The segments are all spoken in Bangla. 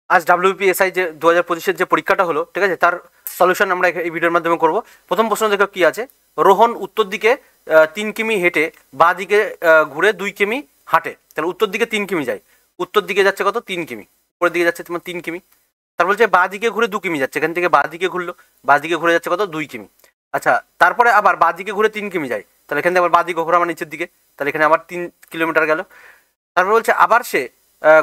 আজ WPSI যে 2025-এর যে পরীক্ষাটা হলো, ঠিক আছে, তার সলিউশন আমরা এই ভিডিওর মাধ্যমে করব। প্রথম প্রশ্ন দেখো কি আছে। রোহন উত্তর দিকে 3 কিমি হেঁটে বাঁ দিকে ঘুরে 2 কিমি হাঁটে, তাহলে উত্তর দিকে 3 কিমি যায়। উত্তর দিকে যাচ্ছে কত? 3 কিমি। উপরের দিকে যাচ্ছে তোমার 3 কিমি। তার বলছে বাঁ দিকে ঘুরে 2 কিমি যাচ্ছে, এখান থেকে বাঁ দিকে ঘুরলো, বাঁ দিকে ঘুরে যাচ্ছে কত? 2 কিমি। আচ্ছা, তারপরে আবার বাঁ দিকে ঘুরে 3 কিমি যায়, তাহলে এখান থেকে আবার বাঁ দিকে ঘোরা আমার নিচের দিকে, তাহলে এখানে আবার 3 কিলোমিটার গেল। তারপর বলছে আবার সে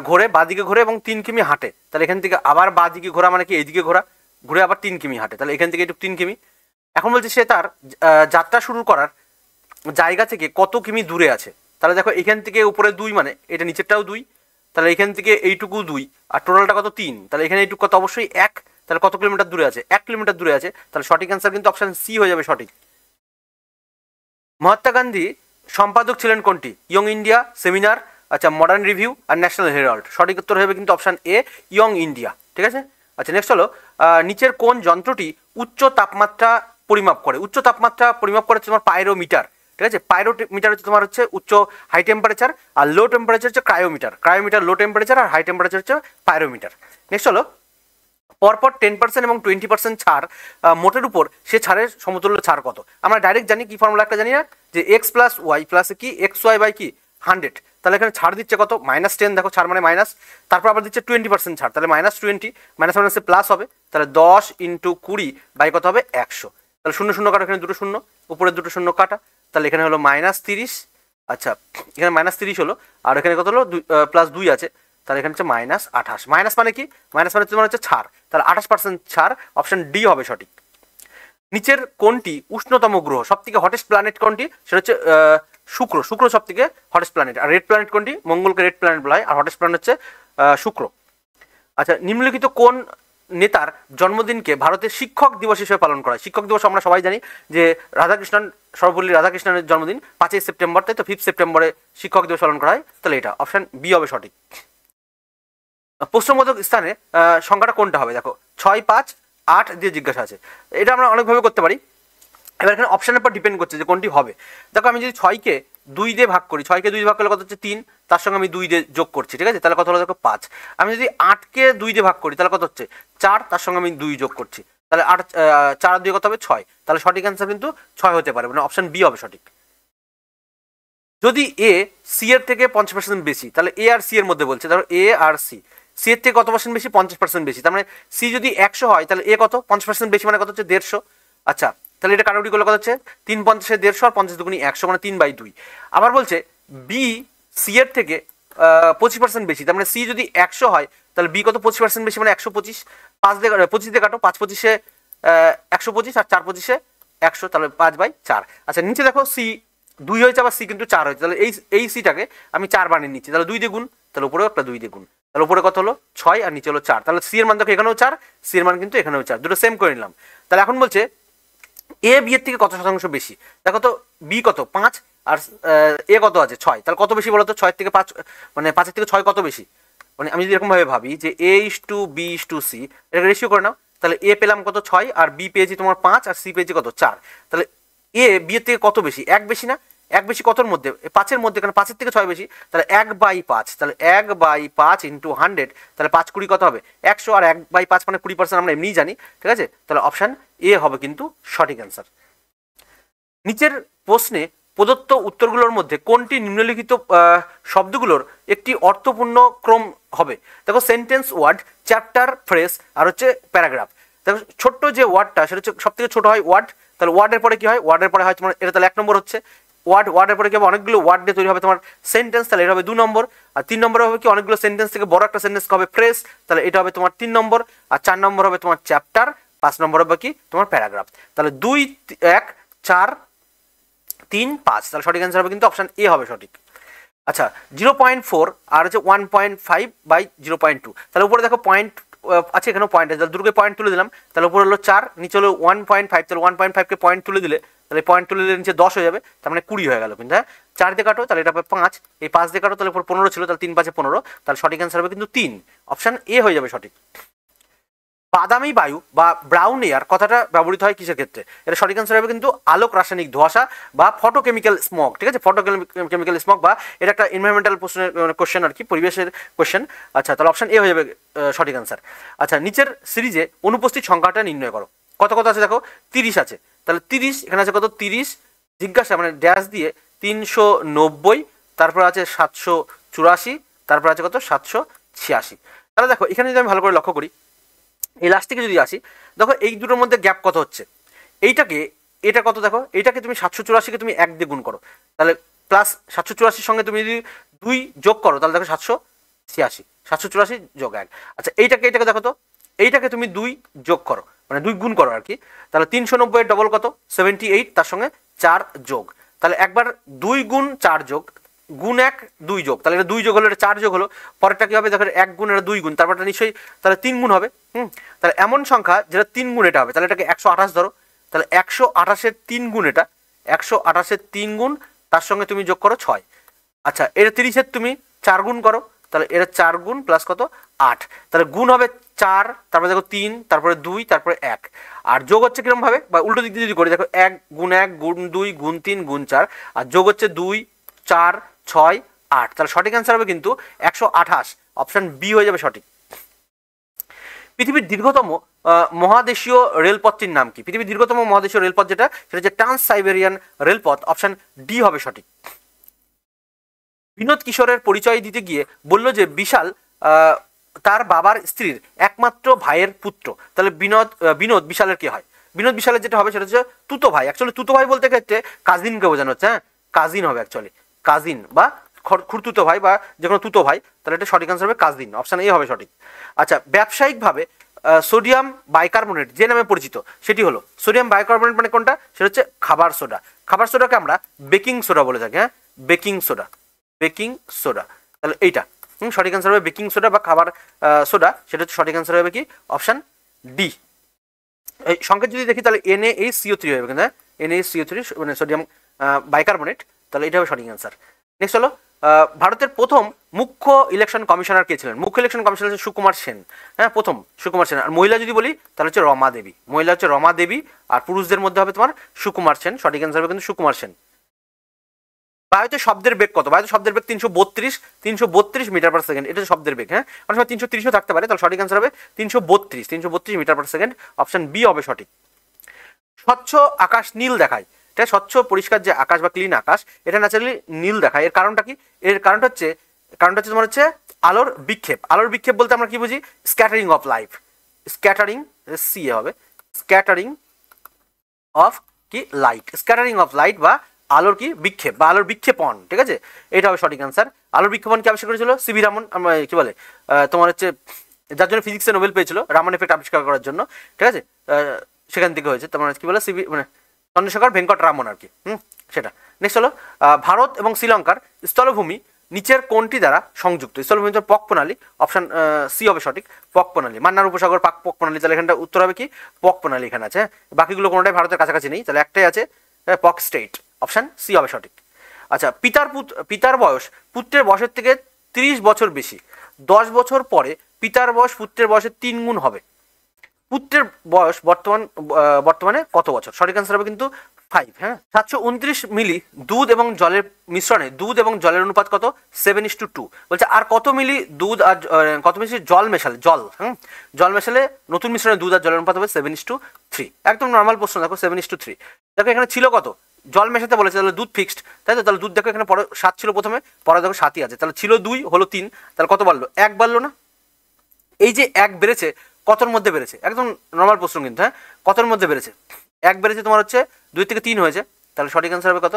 ঘোরে, বাঁদিকে ঘোরে এবং 3 কিমি হাঁটে, তাহলে এখান থেকে আবার বাঁদিকে ঘোরা মানে কি এইদিকে ঘোরা, ঘুরে আবার 3 কিমি হাঁটে, তাহলে এখান থেকে একটু 3 কিমি। এখন বলছে সে তার যাত্রা শুরু করার জায়গা থেকে কত কিমি দূরে আছে। তাহলে দেখো এখান থেকে উপরে 2 মানে এটা নিচেরটাও 2, তাহলে এখান থেকে এইটুকু 2 আর টোটালটা কত? 3, তাহলে এখানে এইটুকু কত? অবশ্যই 1, তাহলে কত কিলোমিটার দূরে আছে? 1 কিলোমিটার দূরে আছে, তাহলে সঠিক অ্যান্সার কিন্তু অপশন সি হয়ে যাবে সঠিক। মহাত্মা গান্ধী সম্পাদক ছিলেন কোনটি? ইয়ং ইন্ডিয়া, সেমিনার, আচ্ছা মডার্ন রিভিউ আর ন্যাশনাল হেরাল্ড। সঠিক উত্তর হবে কিন্তু অপশন এ, ইয়ং ইন্ডিয়া। ঠিক আছে। আচ্ছা নেক্সট হলো নিচের কোন যন্ত্রটি উচ্চ তাপমাত্রা পরিমাপ করে? উচ্চ তাপমাত্রা পরিমাপ করে তোমার পাইরোমিটার। ঠিক আছে, পাইরোমিটার হচ্ছে তোমার হচ্ছে উচ্চ হাই টেম্পারেচার, আর লো টেম্পারেচার হচ্ছে ক্রায়োমিটার। ক্রায়োমিটার লো টেম্পারেচার আর হাই টেম্পারেচার হচ্ছে পাইরোমিটার। নেক্সট হলো পরপর 10% এবং 20% ছাড় মোটের উপর সে ছাড়ের সমতুল্য ছাড় কত? আমরা ডাইরেক্ট জানি কি ফর্মুলা একটা জানি না, যে এক্স প্লাস ওয়াই প্লাস কি এক্স ওয়াই বাই কি 100, তাহলে এখানে ছাড় দিচ্ছে কত? -10, দেখো ছাড় মানে মাইনাস, তারপর আবার দিচ্ছে 20% ছাড়, তাহলে -20, মাইনাস মাইনাসে প্লাস হবে, তাহলে 10 × 20 বাই কত হবে? 100। তাহলে শূন্য শূন্য কাটা, এখানে দুটো শূন্য, উপরে দুটো শূন্য কাটা, তাহলে এখানে হলো -30। আচ্ছা এখানে -30 হলো, আর এখানে কত হলো? +2 আছে, তাহলে এখানে হচ্ছে -28। মাইনাস মানে কি? মাইনাস মানে তোমার হচ্ছে ছাড়, তাহলে 28% ছাড়, অপশন ডি হবে সঠিক। নিচের কোনটি উষ্ণতম গ্রহ? সব থেকে হটেস্ট প্ল্যানেট কোনটি? সেটা হচ্ছে শুক্র। শুক্র সব থেকে হটেস্ট প্ল্যানেট। আর রেড প্ল্যানেট কোনটি? মঙ্গলকে রেড প্ল্যানেট বলা হয়, আর হটেস্ট প্ল্যানেট হচ্ছে শুক্র। আচ্ছা নিম্নলিখিত কোন নেতার জন্মদিনকে ভারতের শিক্ষক দিবস হিসেবে পালন করা হয়? শিক্ষক দিবস আমরা সবাই জানি যে রাধাকৃষ্ণন, সর্বপল্লী রাধাকৃষ্ণনের জন্মদিন 5ই সেপ্টেম্বর, তাই তো 5 সেপ্টেম্বরে শিক্ষক দিবস পালন করা হয়, তাহলে এটা অপশন বি হবে সঠিক। প্রশ্নবোধক স্থানে সংখ্যাটা কোনটা হবে? দেখো 6, 5, 8 দিয়ে জিজ্ঞাসা আছে, এটা আমরা অনেকভাবে করতে পারি। এবার এখানে অপশনের উপর ডিপেন্ড করছে যে কোনটি হবে। দেখো আমি যদি 6কে 2 দিয়ে ভাগ করি, 6কে 2 দিয়ে ভাগ করলে কত হচ্ছে? 3, তার সঙ্গে আমি 2 দিয়ে যোগ করছি, ঠিক আছে, তাহলে কত হলো? দেখো 5। আমি যদি 8কে 2 দিয়ে ভাগ করি তাহলে কত হচ্ছে? 4, তার সঙ্গে আমি 2 যোগ করছি, তাহলে 8, 4 আর 2 কত হবে? 6, তাহলে সঠিক অ্যান্সার কিন্তু 6 হতে পারে, মানে অপশন বি হবে সঠিক। যদি এ সি এর থেকে 50% বেশি, তাহলে এ আর সি এর মধ্যে বলছে, ধরো এ আর সি, সি এর থেকে কত পার্সেন্ট বেশি? 50% বেশি, তার মানে সি যদি 100 হয় তাহলে এ কত? 50% বেশি, মানে কত হচ্ছে? 150। আচ্ছা তাহলে এটা কাটাকুটি করলে কত হচ্ছে? 3 × 50 = 150, আর 50 × 2 = 100, মানে 3/2। আবার বলছে বি সি এর থেকে 25% বেশি, তার মানে সি যদি 100 হয় তাহলে বি কত? 25% বেশি, মানে 125। 5 দিয়ে 25 দিয়ে কাটো, 5 × 25 = 125, আর 4 × 25 = 100, তাহলে 5/4। আচ্ছা নিচে দেখো সি 2 হয়েছে, আবার সি কিন্তু 4 হয়েছে, তাহলে এই সিটাকে আমি 4 বানিয়ে নিচ্ছি, তাহলে 2 দিয়ে গুণ, তাহলে উপরেও একটা 2 দিয়ে গুণ, তাহলে উপরে কত হলো? 6, আর নিচে হলো 4, তাহলে সি এর মান দেখো এখানেও 4, সি এর মান কিন্তু এখানেও 4, দুটো সেম করে নিলাম। তাহলে এখন বলছে এ বি এর থেকে কত শতাংশ বেশি? দেখো তো বি কত? 5, আর এ কত আছে? 6, তাহলে কত বেশি বলো তো? 6 থেকে 5, মানে 5 থেকে 6 কত বেশি? মানে আমি যদি এরকম ভাবে ভাবি যে A:B:C, এটা রেশিও করে নাও, তাহলে এ পেলাম কত? 6, আর বি পেয়েছি তোমার 5, আর সি পেয়েছি কত? 4, তাহলে এ বি এর থেকে কত বেশি? 1 বেশি না? 1 বেশি কতর মধ্যে? 5-এর মধ্যে, কারণ 5-এর থেকে 6 বেশি, তাহলে 1/5, তাহলে 1/5 × 100, তাহলে 5 20 কত হবে? 100, আর 1/5 মানে 20%, আমরা এমনিই জানি, ঠিক আছে, তাহলে অপশন এ হবে কিন্তু সঠিক অ্যান্সার। নিচের প্রশ্নে প্রদত্ত উত্তরগুলোর মধ্যে কোনটি নিম্নলিখিত শব্দগুলোর একটি অর্থপূর্ণ ক্রম হবে? দেখো সেন্টেন্স, ওয়ার্ড, চ্যাপ্টার, ফ্রেজ, আর হচ্ছে প্যারাগ্রাফ। দেখো ছোট্ট যে ওয়ার্ডটা সেটা হচ্ছে সব থেকে ছোট হয় ওয়ার্ড, তাহলে ওয়ার্ডের পরে কি হয়? ওয়ার্ডের পরে হয় তোমার এটা, তাহলে 1 নম্বর হচ্ছে ওয়ার্ড। ওয়ার্ডের পরে কি হবে? অনেকগুলো ওয়ার্ড দিয়ে তৈরি হবে তোমার সেন্টেন্স, তাহলে এটা হবে 2 নম্বর। আর 3 নম্বরে হবে কি? অনেকগুলো সেন্টেন্স থেকে বড় একটা সেন্টেন্স হবে ফ্রেজ, তাহলে এটা হবে তোমার 3 নম্বর। আর 4 নম্বর হবে তোমার চ্যাপ্টার, 5 নম্বর হবে কি? তোমার প্যারাগ্রাফ। তাহলে 2, 1, 4, 3, 5, তাহলে সঠিক অ্যান্সার হবে কিন্তু অপশন এ হবে সঠিক। আচ্ছা 0.4 আর হচ্ছে 1.5/0.2, তাহলে উপরে দেখো পয়েন্ট আছে, এখানে পয়েন্ট আছে, তাহলে দুটোকে পয়েন্ট তুলে দিলাম, তাহলে উপরে হলো 4, নিচে হলো 1.5, তাহলে 1.5কে পয়েন্ট তুলে দিলে, তাহলে পয়েন্ট তুলে দিলে নিচে 10 হয়ে যাবে, তার মানে 20 হয়ে গেল কিন্তু। হ্যাঁ 4 দিয়ে কাটো, তাহলে এটা হবে 5, এই 5 দিয়ে কাটো, তাহলে উপর 15 ছিল, তাহলে 3 × 5 = 15, তাহলে সঠিক অ্যান্সার হবে কিন্তু 3, অপশন এ হয়ে যাবে সঠিক। বাদামি বায়ু বা ব্রাউন এয়ার কথাটা ব্যবহৃত হয় কিসের ক্ষেত্রে? এটা সঠিক অ্যান্সার হবে কিন্তু আলোক রাসায়নিক ধোঁয়াশা বা ফটোকেমিক্যাল স্মগ, ঠিক আছে, ফটোকেমিক্যাল স্মগ, বা এটা একটা এনভায়রনমেন্টাল কোশ্চেন আর কি, পরিবেশের কোশ্চেন। আচ্ছা, তাহলে অপশন এ হয়ে যাবে সঠিক অ্যান্সার। আচ্ছা, নিচের সিরিজে অনুপস্থিত সংখ্যাটা নির্ণয় করো। কত কত আছে দেখো, 30 আছে, তাহলে 30 এখানে আছে কত, 30 জিজ্ঞাসা মানে ড্যাশ দিয়ে 390, তারপর আছে 784, তারপর আছে কত 786। তাহলে দেখো এখানে যদি আমি ভালো করে লক্ষ্য করি, এই লাস্ট থেকে যদি আসি, দেখো এই দুটোর মধ্যে গ্যাপ কত হচ্ছে, এইটাকে এটা কত দেখো, এইটাকে তুমি 784কে তুমি 1 দিয়ে গুণ করো, তাহলে প্লাস 784 সঙ্গে তুমি যদি 2 যোগ করো, তাহলে দেখো 786, 784 যোগ 1। আচ্ছা, এইটাকে দেখো তো, এইটাকে তুমি 2 যোগ করো, মানে 2 গুণ করো আর কি, তাহলে 390 এর ডবল কত 78, তার সঙ্গে 4 যোগ, তাহলে একবার 2 গুণ 4 যোগ গুণ 1 2 যোগ, তাহলে এটা 2 যোগ হলো, এটা 4 যোগ হলো, পরেরটা কি হবে দেখো, 1 গুণ এটা 2 গুণ, তারপরটা নিশ্চয়ই তাহলে 3 গুণ হবে। তাহলে এমন সংখ্যা যেটা 3 গুণ এটা হবে, তাহলে এটাকে 128 ধরো, তাহলে 128-এর 3 গুণ এটা, 128-এর 3 গুণ, তার সঙ্গে তুমি যোগ করো 6। আচ্ছা, এটা 30-এর তুমি 4 গুণ করো, তাহলে এটা 4 গুণ প্লাস কত 8, তাহলে গুণ হবে 4, তারপরে দেখো 3, তারপরে 2, তারপরে 1, আর যোগ হচ্ছে কিরকম ভাবে, বা উল্টো দিক দিয়ে যদি করি দেখো 1 গুণ 1 গুণ 2 গুণ 3 গুণ 4, আর যোগ হচ্ছে 2 4 6 8, তাহলে সঠিক অ্যান্সার হবে কিন্তু 128, অপশন বি হয়ে যাবে সঠিক। পৃথিবীর দীর্ঘতম মহাদেশীয় রেলপথটির নাম কি? পৃথিবীর দীর্ঘতম মহাদেশীয় রেলপথ যেটা, সেটা হচ্ছে ট্রান্স সাইবেরিয়ান রেলপথ, অপশন ডি হবে সঠিক। বিনোদ কিশোরের পরিচয় দিতে গিয়ে বলল যে বিশাল তার বাবার স্ত্রীর একমাত্র ভাইয়ের পুত্র, তাহলে বিনোদ বিশালের কি হয়? বিনোদ বিশালের যেটা হবে সেটা হচ্ছে তুতো ভাই। অ্যাকচুয়ালি তুতো ভাই বলতে ক্ষেত্রে কাজিনকে বোঝানো হচ্ছে, হ্যাঁ, কাজিন হবে অ্যাকচুয়ালি, কাজিন বা খুড়তুতো ভাই বা যে কোনো তুতো ভাই, তাহলে এটা সঠিক আনসার হবে কাজিন, অপশন এ হবে সঠিক। আচ্ছা, ব্যবসায়িকভাবে সোডিয়াম বাইকার্বনেট যে নামে পরিচিত সেটি হলো, সোডিয়াম বাইকার্বনেট মানে কোনটা, সেটা হচ্ছে খাবার সোডা। খাবার সোডাকে আমরা বেকিং সোডা বলে থাকি, হ্যাঁ, বেকিং সোডা, বেকিং সোডা, তাহলে এইটা সঠিক অ্যান্সার হবে বেকিং সোডা বা খাবার সোডা, সেটা হচ্ছে সঠিক অ্যান্সার হবে কি অপশন ডি। এই সংকেত যদি দেখি তাহলে NaHCO3 হবে, কিন্তু NaHCO3 মানে সোডিয়াম বাইকার্বনেট, তাহলে এটা হবে সঠিক অ্যান্সার। নেক্সট হলো ভারতের প্রথম মুখ্য ইলেকশন কমিশনার কে ছিলেন? মুখ্য ইলেকশন কমিশনার হচ্ছে সুকুমার সেন, হ্যাঁ, প্রথম সুকুমার সেন। আর মহিলা যদি বলি তাহলে হচ্ছে রমা দেবী, মহিলা হচ্ছে রমা দেবী, আর পুরুষদের মধ্যে হবে তোমার সুকুমার সেন, সঠিক অ্যান্সার হবে কিন্তু সুকুমার সেন। বায়ুতে শব্দের বেগ কত? বায়ুতে শব্দের বেগ 332 মিটার পার সেকেন্ড, এটা শব্দের বেগ, হ্যাঁ, অনেক সময় 330ও থাকতে পারে, তাহলে সঠিক অ্যান্সার হবে 332 metre per second, option B হবে সঠিক। স্বচ্ছ আকাশ নীল দেখায়, এটা স্বচ্ছ পরিষ্কার যে আকাশ বা ক্লিন আকাশ, এটা ন্যাচারালি নীল দেখায়, এর কারণটা কি? এর কারণটা হচ্ছে তোমার হচ্ছে আলোর বিক্ষেপ। আলোর বিক্ষেপ বলতে আমরা কি বুঝি? Scattering of light, scattering, C হবে স্ক্যাটারিং অফ কি লাইট, স্ক্যাটারিং অফ লাইট বা আলোর কি বিক্ষেপ বা আলোর বিক্ষেপণ, ঠিক আছে, এটা হবে সঠিক অ্যান্সার। আলোর বিক্ষেপণ কি আবিষ্কার করেছিল? সিভি রামন, কি বলে তোমার হচ্ছে যার জন্য ফিজিক্সে নোবেল পেয়েছিল, রামন এফেক্ট আবিষ্কার করার জন্য, ঠিক আছে, সেখান থেকে হয়েছে, তোমার কি বলে সিভি মানে চন্দ্রশেখর ভেঙ্কট রামন আর কি, সেটা। নেক্সট হলো ভারত এবং শ্রীলঙ্কার স্থলভূমি নিচের কোনটি দ্বারা সংযুক্ত? স্থলভূমি পক প্রণালী, অপশন সি হবে সঠিক, পক প্রণালী, মান্নার উপসাগর পক প্রণালী, তাহলে এখানটা উত্তর হবে কি পক প্রণালী, এখানে আছে, বাকিগুলো কোনোটাই ভারতের কাছাকাছি নেই, তাহলে একটাই আছে পক স্টেট, অপশন সি হবে সঠিক। আচ্ছা, পিতার বয়স পুত্রের বয়সের থেকে 30 বছর বেশি, 10 বছর পরে পিতার বয়স পুত্রের বয়সের 3 গুণ হবে। পুত্রের বয়স বর্তমানে কত বছর? সঠিক অ্যান্সার হবে কিন্তু 5, হ্যাঁ। 729 মিলি দুধ এবং জলের মিশ্রণে দুধ এবং জলের অনুপাত কত? 7:2 বলছে। আর কত মিলি দুধ আর কত মিলি জল মেশালে, জল মেশালে নতুন মিশ্রণে দুধ আর জলের অনুপাত হবে 7:3। একদম নর্মাল প্রশ্ন, দেখো 7:3। দেখো এখানে ছিল কত? জল মেশাতে বলেছে, তাহলে দুধ ফিক্সড, তাই তো, তাহলে দুধ দেখো এখানে পরে 7 ছিল প্রথমে, পরে দেখো 7ই আছে, তাহলে ছিল 2 হলো 3, তাহলে কত বাড়লো? 1 বাড়লো না? এই যে 1 বেড়েছে, কতর মধ্যে বেড়েছে? একদম নর্মাল প্রশ্ন কিন্তু, হ্যাঁ, কতর মধ্যে বেড়েছে? 1 বেড়েছে তোমার হচ্ছে 2 থেকে 3 হয়েছে, তাহলে সঠিক অ্যান্সার হবে কত?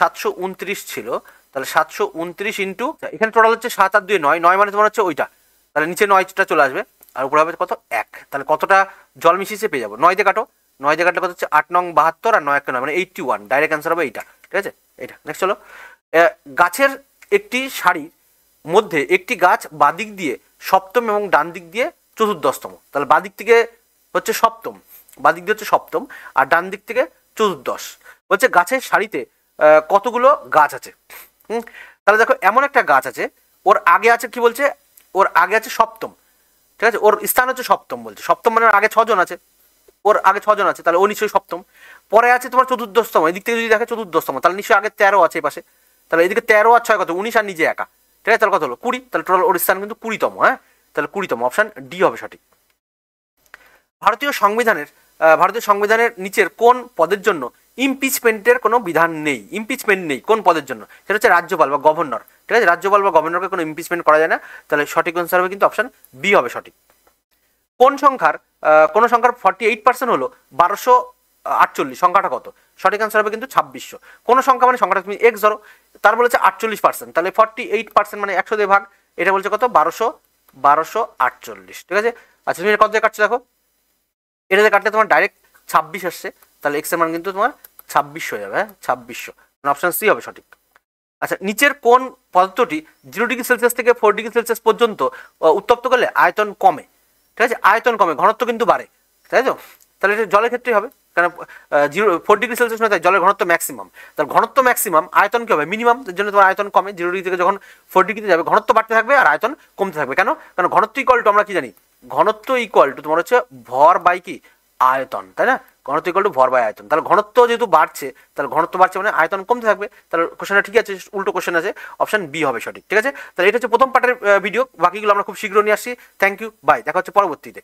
729 ছিল, তাহলে 729 ইন্টু, এখানে টোটাল হচ্ছে 7 আর 2 9, 9 মানে তোমার হচ্ছে ওইটা, তাহলে নিচে 9টা চলে আসবে, আর উপরে হবে কত? 1, তাহলে কতটা জল মিশিয়েছে পেয়ে যাবো। 9 দিয়ে কাটো, 9 দিয়ে কাটলে কত হচ্ছে? 8 9 72 আর 9 1 9 মানে 81, ডাইরেক্ট অ্যান্সার হবে এইটা, ঠিক আছে, এইটা। নেক্সট হলো গাছের একটি সারির মধ্যে একটি গাছ বাদিক দিয়ে সপ্তম এবং ডান দিক দিয়ে চতুর্দশতম, তাহলে বাদিক থেকে হচ্ছে সপ্তম, বাদিক দিয়ে হচ্ছে সপ্তম, আর ডান দিক থেকে চতুর্দশ। বলছে গাছের সারিতে কতগুলো গাছ আছে? তাহলে দেখো এমন একটা গাছ আছে, ওর আগে আছে কি বলছে? ওর আগে আছে সপ্তম, ঠিক আছে, ওর স্থান হচ্ছে সপ্তম বলছে, সপ্তম মানে ওর আগে 6 জন আছে, ওর আগে 6 জন আছে, তাহলে ও নিশ্চয়ই সপ্তম। পরে আছে তোমার চতুর্দশতম, এদিক থেকে যদি দেখে চতুর্দশতম, তাহলে নিশ্চয়ই আগে 13 আছে এই পাশে, তাহলে এদিকে 13 আর 6 কত 19 আর নিজে একা, ঠিক আছে, তাহলে কত হলো 20, তাহলে টোটাল ওর স্থান কিন্তু 20তম। হ্যাঁ, তাহলে 20তম, অপশন ডি হবে সঠিক। ভারতীয় সংবিধানের নিচের কোন পদের জন্য ইমপিচমেন্টের কোনো বিধান নেই? ইমপিচমেন্ট নেই কোন পদের জন্য? সেটা হচ্ছে রাজ্যপাল বা গভর্নর, ঠিক আছে, রাজ্যপাল বা গভর্নরকে কোনো ইমপিচমেন্ট করা যায় না, তাহলে সঠিক অ্যান্সার হবে কিন্তু অপশন বি হবে সঠিক। কোন সংখ্যার 48% হলো 1248, সংখ্যাটা কত? সঠিক অ্যান্সার হবে কিন্তু 2600। কোন সংখ্যা মানে সংখ্যাটা তুমি এক্স ধরো, তার বলেছে 48%, তাহলে 48% মানে 100 দিয়ে ভাগ, এটা বলছে কত 1248, ঠিক আছে। আচ্ছা তুমি কত দিয়ে কাটছো দেখো, এটাতে কাটলে তোমার ডাইরেক্ট 26 আসছে, তাহলে এক্স এর মান কিন্তু তোমার 2600 হয়ে যাবে। হ্যাঁ, 2600, অপশন সি হবে সঠিক। আচ্ছা, নিচের কোন পদার্থটি 0°C থেকে 4°C পর্যন্ত উত্তপ্ত করলে আয়তন কমে? ঠিক আছে, আয়তন কমে, ঘনত্ব কিন্তু বাড়ে, তাই তো? তাহলে এটা জলের ক্ষেত্রেই হবে, কারণ 4°C মানে জলের ঘনত্ব ম্যাক্সিমাম, তাহলে ঘনত্ব ম্যাক্সিমাম, আয়তন কি হবে মিনিমাম, এর জন্য তোমার আয়তন কমে, 0° থেকে যখন 4°তে যাবে ঘনত্ব বাড়তে থাকবে আর আয়তন কমতে থাকবে। কেন? কারণ ঘনত্ব ইকুয়াল টু আমরা কি জানি, ঘনত্ব ইকুয়াল টু তোমার হচ্ছে ভর বাই কি আয়তন, তাই না? ঘনত্ব ইকুয়াল টু ভর বাই আয়তন, তাহলে ঘনত্ব যেহেতু বাড়ছে, তাহলে ঘনত্ব বাড়ছে মানে আয়তন কমতে থাকবে, তাহলে কোশ্চেনটা ঠিক আছে, উল্টো কোশ্চেন আছে, অপশন বি হবে সঠিক। ঠিক আছে, তাহলে এটা হচ্ছে প্রথম পার্টের ভিডিও, বাকিগুলো আমরা খুব শীঘ্র নিয়ে আসছি। থ্যাংক ইউ, বাই, দেখা হচ্ছে পরবর্তীতে।